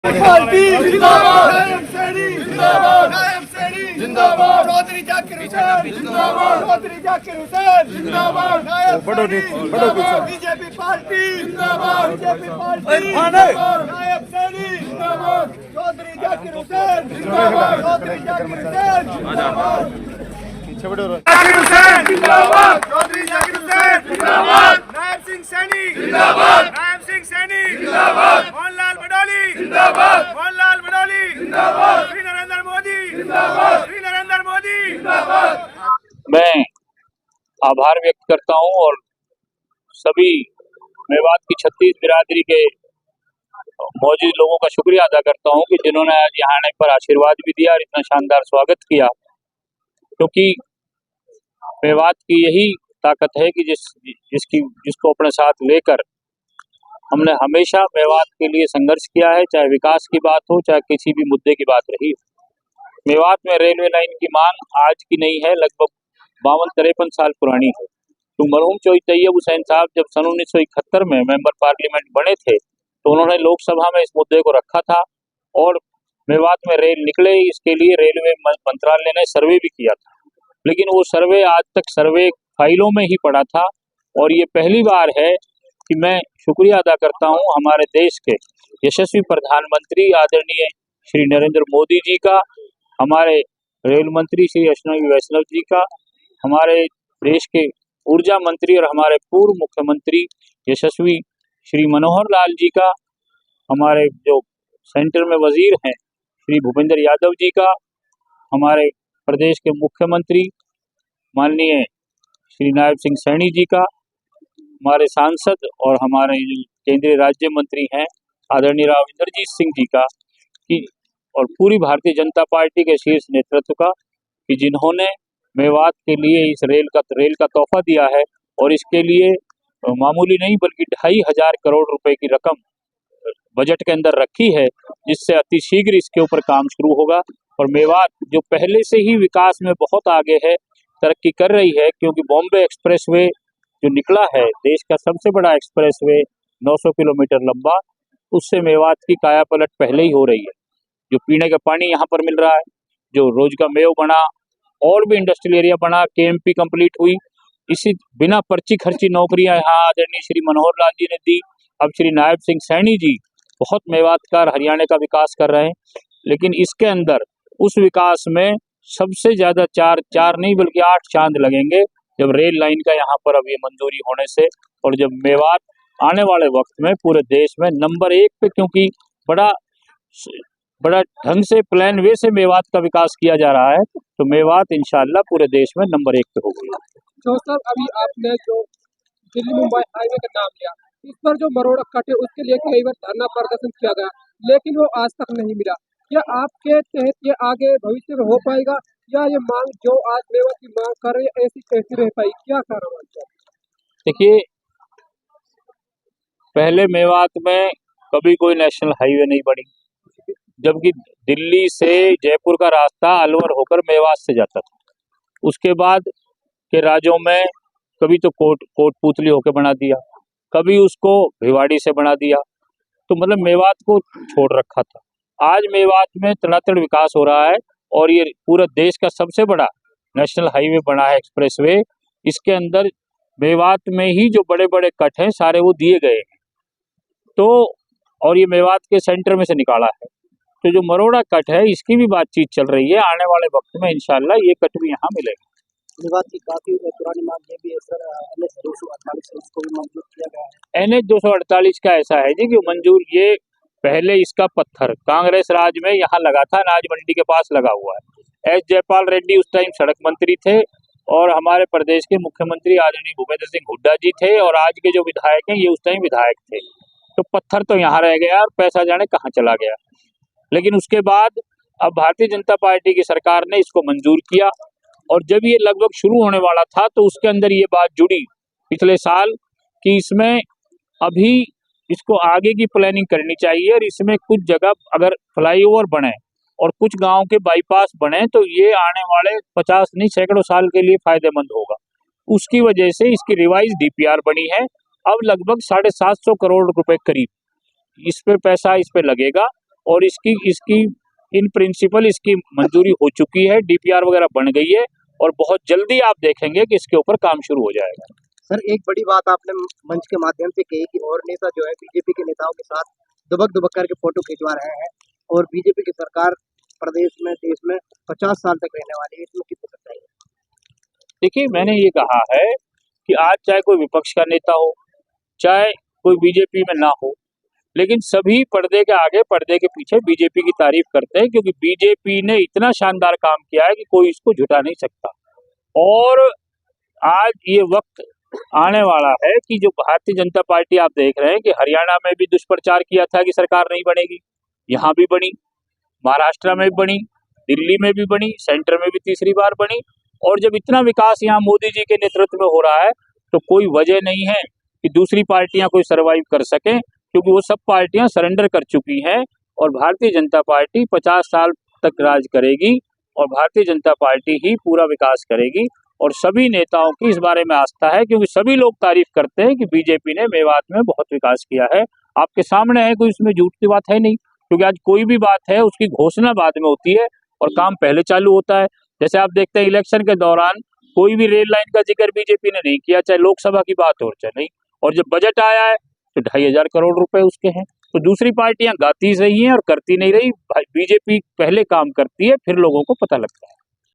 Party जिंदाबाद, नायब सैनी जिंदाबाद, नायब सैनी जिंदाबाद, चौधरी जाकिर हुसैन जिंदाबाद, चौधरी जाकिर हुसैन जिंदाबाद, नायब बीजेपी पार्टी जिंदाबाद, बीजेपी पार्टी जिंदाबाद, नायब सैनी जिंदाबाद, चौधरी जाकिर हुसैन जिंदाबाद, चौधरी जाकिर हुसैन जिंदाबाद, जाकिर हुसैन जिंदाबाद, चौधरी जाकिर हुसैन जिंदाबाद, नायब सिंह सैनी जिंदाबाद, नायब सिंह सैनी जिंदाबाद, मोहनलाल बडोली जिंदाबाद, मोहनलाल बडोली जिंदाबाद, श्री नरेंद्र मोदी जिंदाबाद, श्री नरेंद्र मोदी जिंदाबाद। मैं आभार व्यक्त करता हूं और सभी मेवात की 36 बिरादरी के मौजूद लोगों का शुक्रिया अदा करता हूं कि जिन्होंने आज यहाँ आने पर आशीर्वाद भी दिया और इतना शानदार स्वागत किया, क्योंकि मेवात की यही ताकत है कि जिसको अपने साथ लेकर हमने हमेशा मेवात के लिए संघर्ष किया है, चाहे विकास की बात हो चाहे किसी भी मुद्दे की बात रही हो। मेवात में रेलवे लाइन की मांग आज की नहीं है, लगभग 52-53 साल पुरानी है। तो मरहूम चौधरी तैयब हुसैन साहब जब सन 1971 में मेंबर पार्लियामेंट बने थे तो उन्होंने लोकसभा में इस मुद्दे को रखा था और मेवात में रेल निकले, इसके लिए रेलवे मंत्रालय ने सर्वे भी किया था, लेकिन वो सर्वे आज तक सर्वे फाइलों में ही पड़ा था। और ये पहली बार है कि मैं शुक्रिया अदा करता हूँ हमारे देश के यशस्वी प्रधानमंत्री आदरणीय श्री नरेंद्र मोदी जी का, हमारे रेल मंत्री श्री अश्विनी वैष्णव जी का, हमारे देश के ऊर्जा मंत्री और हमारे पूर्व मुख्यमंत्री यशस्वी श्री मनोहर लाल जी का, हमारे जो सेंटर में वजीर हैं श्री भूपेंद्र यादव जी का, हमारे प्रदेश के मुख्यमंत्री माननीय श्री नायब सिंह सैनी जी का, हमारे सांसद और हमारे केंद्रीय राज्य मंत्री हैं आदरणीय राव इंद्रजीत सिंह जी का, कि और पूरी भारतीय जनता पार्टी के शीर्ष नेतृत्व का, कि जिन्होंने मेवात के लिए इस रेल का तोहफा दिया है और इसके लिए मामूली नहीं बल्कि 2,500 करोड़ रुपए की रकम बजट के अंदर रखी है, जिससे अति शीघ्र इसके ऊपर काम शुरू होगा। और मेवात जो पहले से ही विकास में बहुत आगे है, तरक्की कर रही है, क्योंकि बॉम्बे एक्सप्रेसवे जो निकला है देश का सबसे बड़ा एक्सप्रेसवे 900 किलोमीटर लंबा, उससे मेवात की काया पलट पहले ही हो रही है। जो पीने का पानी यहाँ पर मिल रहा है, जो रोज का मेव बना और भी इंडस्ट्रियल एरिया बना, केएमपी कंप्लीट हुई, इसी बिना पर्ची खर्ची नौकरियां यहाँ आदरणीय श्री मनोहर लाल जी ने दी। अब श्री नायब सिंह सैनी जी बहुत मेवातकार हरियाणा का विकास कर रहे हैं, लेकिन इसके अंदर उस विकास में सबसे ज्यादा चार नहीं बल्कि 8 चांद लगेंगे जब रेल लाइन का यहाँ पर अब ये मंजूरी होने से, और जब मेवात आने वाले वक्त में पूरे देश में नंबर 1 पे, क्योंकि बड़ा ढंग से प्लान वे से मेवात का विकास किया जा रहा है, तो मेवात इंशाल्लाह पूरे देश में नंबर 1 पे होगी। तो सर अभी आपने जो दिल्ली मुंबई हाईवे का नाम लिया, इस पर जो मरोड़ा कटे उसके लिए कई बार धरना प्रदर्शन किया गया, लेकिन वो आज तक नहीं मिला। क्या आपके तहत ये आगे भविष्य में हो पाएगा, या ये मांग जो आज मेवात की मांग कर रहे हैं ऐसी कैसी रह पाएगी, क्या कारण है? देखिए, पहले मेवात में कभी कोई नेशनल हाईवे नहीं बनी, जबकि दिल्ली से जयपुर का रास्ता अलवर होकर मेवात से जाता था। उसके बाद के राज्यों में कभी तो कोटपुतली होकर बना दिया, कभी उसको भिवाड़ी से बना दिया, तो मतलब मेवात को छोड़ रखा था। आज मेवात में तड़ातड़ विकास हो रहा है और ये पूरा देश का सबसे बड़ा नेशनल हाईवे बना है, एक्सप्रेसवे। इसके अंदर मेवात में ही जो बड़े बड़े कट हैं सारे वो दिए गए हैं, तो और ये मेवात के सेंटर में से निकाला है। तो जो मरोड़ा कट है इसकी भी बातचीत चल रही है, आने वाले वक्त में इंशाल्लाह ये कट भी यहाँ मिलेगा। मेवात की काफी पुरानी मांग ये भी है सर, NH 248 इसको भी मंजूर किया गया है। NH 248 का ऐसा है जी कि मंजूर, ये पहले इसका पत्थर कांग्रेस राज में यहाँ लगा था, अनाज मंडी के पास लगा हुआ है। S जयपाल रेड्डी उस टाइम सड़क मंत्री थे और हमारे प्रदेश के मुख्यमंत्री आदरणीय भूपेंद्र सिंह हुड्डा जी थे, और आज के जो विधायक हैं ये उस टाइम विधायक थे। तो पत्थर तो यहाँ रह गया और पैसा जाने कहाँ चला गया। लेकिन उसके बाद अब भारतीय जनता पार्टी की सरकार ने इसको मंजूर किया, और जब ये लगभग शुरू होने वाला था तो उसके अंदर ये बात जुड़ी पिछले साल कि इसमें अभी इसको आगे की प्लानिंग करनी चाहिए, और इसमें कुछ जगह अगर फ्लाईओवर बने और कुछ गांव के बाईपास बने तो ये आने वाले 50 नहीं सैकड़ों साल के लिए फायदेमंद होगा। उसकी वजह से इसकी रिवाइज DPR बनी है। अब लगभग 750 करोड़ रुपए करीब इस पे पैसा इस पे लगेगा, और इसकी इसकी इन प्रिंसिपल इसकी मंजूरी हो चुकी है, डीपीआर वगैरह बन गई है और बहुत जल्दी आप देखेंगे कि इसके ऊपर काम शुरू हो जाएगा। सर एक बड़ी बात आपने मंच के माध्यम से कही कि और नेता जो है बीजेपी के नेताओं के साथ दुबक करके फोटो खिंचवा रहे हैं और बीजेपी की सरकार प्रदेश में देश में 50 साल तक रहने वाली है, इसमें कितनी सच्चाई है? देखिए, मैंने ये कहा है कि आज चाहे कोई विपक्ष का नेता हो, चाहे कोई बीजेपी में ना हो, लेकिन सभी पर्दे के आगे पर्दे के पीछे बीजेपी की तारीफ करते हैं, क्योंकि बीजेपी ने इतना शानदार काम किया है कि कोई इसको झुठा नहीं सकता। और आज ये वक्त आने वाला है कि जो भारतीय जनता पार्टी आप देख रहे हैं कि हरियाणा में भी दुष्प्रचार किया था कि सरकार नहीं बनेगी, यहाँ भी बनी, महाराष्ट्र में भी बनी, दिल्ली में भी बनी, सेंटर में भी तीसरी बार बनी। और जब इतना विकास यहाँ मोदी जी के नेतृत्व में हो रहा है तो कोई वजह नहीं है कि दूसरी पार्टियां कोई सरवाइव कर सकें, क्योंकि वो सब पार्टियां सरेंडर कर चुकी हैं और भारतीय जनता पार्टी 50 साल तक राज करेगी और भारतीय जनता पार्टी ही पूरा विकास करेगी। और सभी नेताओं की इस बारे में आस्था है, क्योंकि सभी लोग तारीफ करते हैं कि बीजेपी ने मेवात में बहुत विकास किया है। आपके सामने है, कोई इसमें झूठ की बात है नहीं, क्योंकि आज कोई भी बात है उसकी घोषणा बाद में होती है और काम पहले चालू होता है। जैसे आप देखते हैं इलेक्शन के दौरान कोई भी रेल लाइन का जिक्र बीजेपी ने नहीं किया, चाहे लोकसभा की बात हो चाहे नहीं, और जब बजट आया है तो 2500 करोड़ रुपए उसके हैं। तो दूसरी पार्टियां गाती रही हैं और करती नहीं रही, बीजेपी पहले काम करती है, फिर लोगों को पता लगता है।